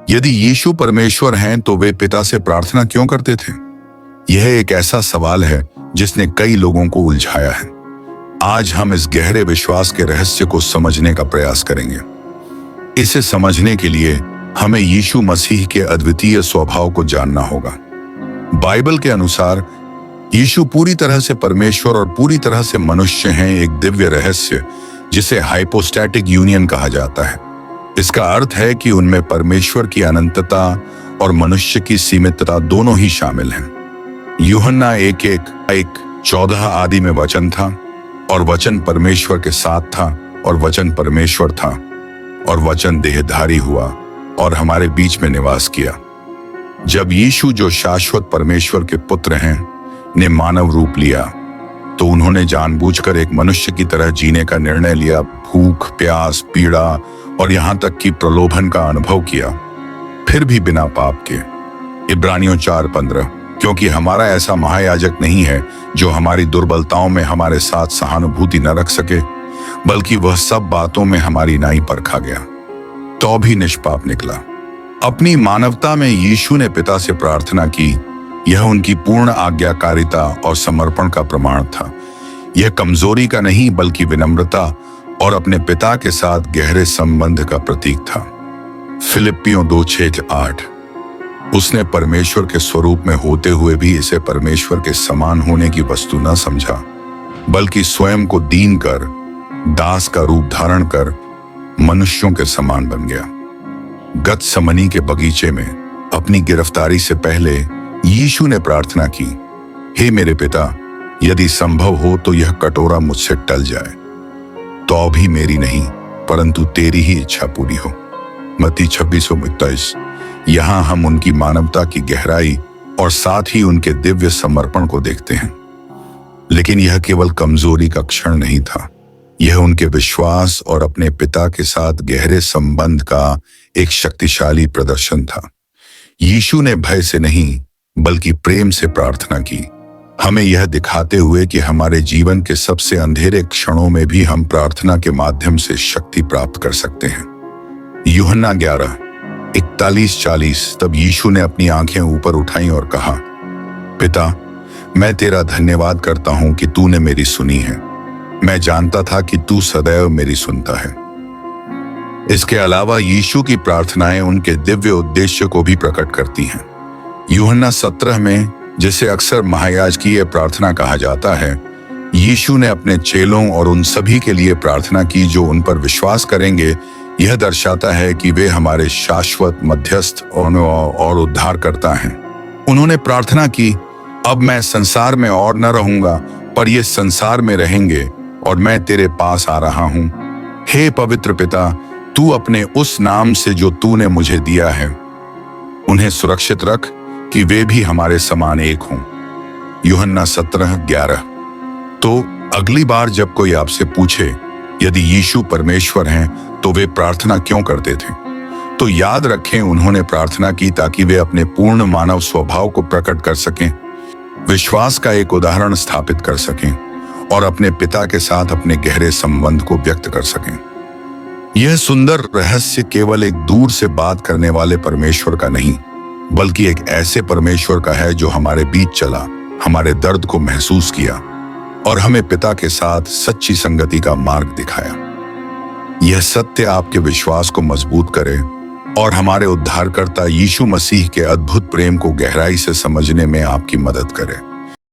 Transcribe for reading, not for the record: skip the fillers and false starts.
यदि यीशु परमेश्वर हैं तो वे पिता से प्रार्थना क्यों करते थे? यह एक ऐसा सवाल है जिसने कई लोगों को उलझाया है। आज हम इस गहरे विश्वास के रहस्य को समझने का प्रयास करेंगे। इसे समझने के लिए हमें यीशु मसीह के अद्वितीय स्वभाव को जानना होगा। बाइबल के अनुसार यीशु पूरी तरह से परमेश्वर और पूरी तरह से मनुष्य हैं, एक दिव्य रहस्य जिसे हाइपोस्टैटिक यूनियन कहा जाता है। इसका अर्थ है कि उनमें परमेश्वर की अनंतता और मनुष्य की सीमितता दोनों ही शामिल हैं। यूहन्ना 1:14 आदि में वचन था और वचन परमेश्वर के साथ था और वचन परमेश्वर था और वचन देहधारी हुआ और हमारे बीच में निवास किया। जब यीशु जो शाश्वत परमेश्वर के पुत्र हैं ने मानव रूप लिया तो उन्होंने जानबूझकर एक मनुष्य की तरह जीने का निर्णय लिया, भूख, प्यास, पीड़ा और यहां तक कि प्रलोभन का अनुभव किया, फिर भी बिना पाप के। इब्रानियों 4:15, क्योंकि हमारा ऐसा महायाजक नहीं है जो हमारी दुर्बलताओं में हमारे साथ सहानुभूति न रख सके, बल्कि वह सब बातों में हमारी नाई परखा गया तो भी निष्पाप निकला। अपनी मानवता में यीशु ने पिता से प्रार्थना की। यह उनकी पूर्ण आज्ञाकारिता और समर्पण का प्रमाण था। यह कमजोरी का नहीं बल्कि विनम्रता और अपने पिता के साथ गहरे संबंध का प्रतीक था। फिलिप्पियों 2:6-8, उसने परमेश्वर के स्वरूप में होते हुए भी इसे परमेश्वर के समान होने की वस्तु न समझा, बल्कि स्वयं को दीन कर, दास का रूप धारण कर मनुष्यों के समान बन गया। गतसमनी के बगीचे में अपनी गिरफ्तारी से पहले यीशु ने प्रार्थना की, हे मेरे पिता, यदि संभव हो तो यह कटोरा मुझसे टल जाए, तो भी मेरी नहीं परंतु तेरी ही इच्छा पूरी हो। मत्ती 26:21। यहां हम उनकी मानवता की गहराई और साथ ही उनके दिव्य समर्पण को देखते हैं। लेकिन यह केवल कमजोरी का क्षण नहीं था, यह उनके विश्वास और अपने पिता के साथ गहरे संबंध का एक शक्तिशाली प्रदर्शन था। यीशु ने भय से नहीं बल्कि प्रेम से प्रार्थना की, हमें यह दिखाते हुए कि हमारे जीवन के सबसे अंधेरे क्षणों में भी हम प्रार्थना के माध्यम से शक्ति प्राप्त कर सकते हैं। यूहन्ना 11:41-40। तब यीशु ने अपनी आंखें ऊपर उठाई और कहा, पिता, मैं तेरा धन्यवाद करता हूं कि तूने मेरी सुनी है। मैं जानता था कि तू सदैव मेरी सुनता है। इसके अलावा यीशु की प्रार्थनाएं उनके दिव्य उद्देश्य को भी प्रकट करती हैं। यूहन्ना 17 में, जिसे अक्सर महायाजकीय प्रार्थना कहा जाता है, यीशु ने अपने चेलों और उन सभी के लिए प्रार्थना की जो उन पर विश्वास करेंगे। यह दर्शाता है कि वे हमारे शाश्वत मध्यस्थ और उद्धारकर्ता हैं। उन्होंने प्रार्थना की, अब मैं संसार में और न रहूंगा, पर ये संसार में रहेंगे और मैं तेरे पास आ रहा हूं। हे पवित्र पिता, तू अपने उस नाम से जो तूने मुझे दिया है उन्हें सुरक्षित रख कि वे भी हमारे समान एक हों। यूहन्ना 17:11। तो अगली बार जब कोई आपसे पूछे यदि यीशु परमेश्वर हैं तो वे प्रार्थना क्यों करते थे, तो याद रखें उन्होंने प्रार्थना की ताकि वे अपने पूर्ण मानव स्वभाव को प्रकट कर सकें, विश्वास का एक उदाहरण स्थापित कर सकें और अपने पिता के साथ अपने गहरे संबंध को व्यक्त कर सकें। यह सुंदर रहस्य केवल एक दूर से बात करने वाले परमेश्वर का नहीं, बल्कि एक ऐसे परमेश्वर का है जो हमारे बीच चला, हमारे दर्द को महसूस किया और हमें पिता के साथ सच्ची संगति का मार्ग दिखाया। यह सत्य आपके विश्वास को मजबूत करे और हमारे उद्धारकर्ता यीशु मसीह के अद्भुत प्रेम को गहराई से समझने में आपकी मदद करे।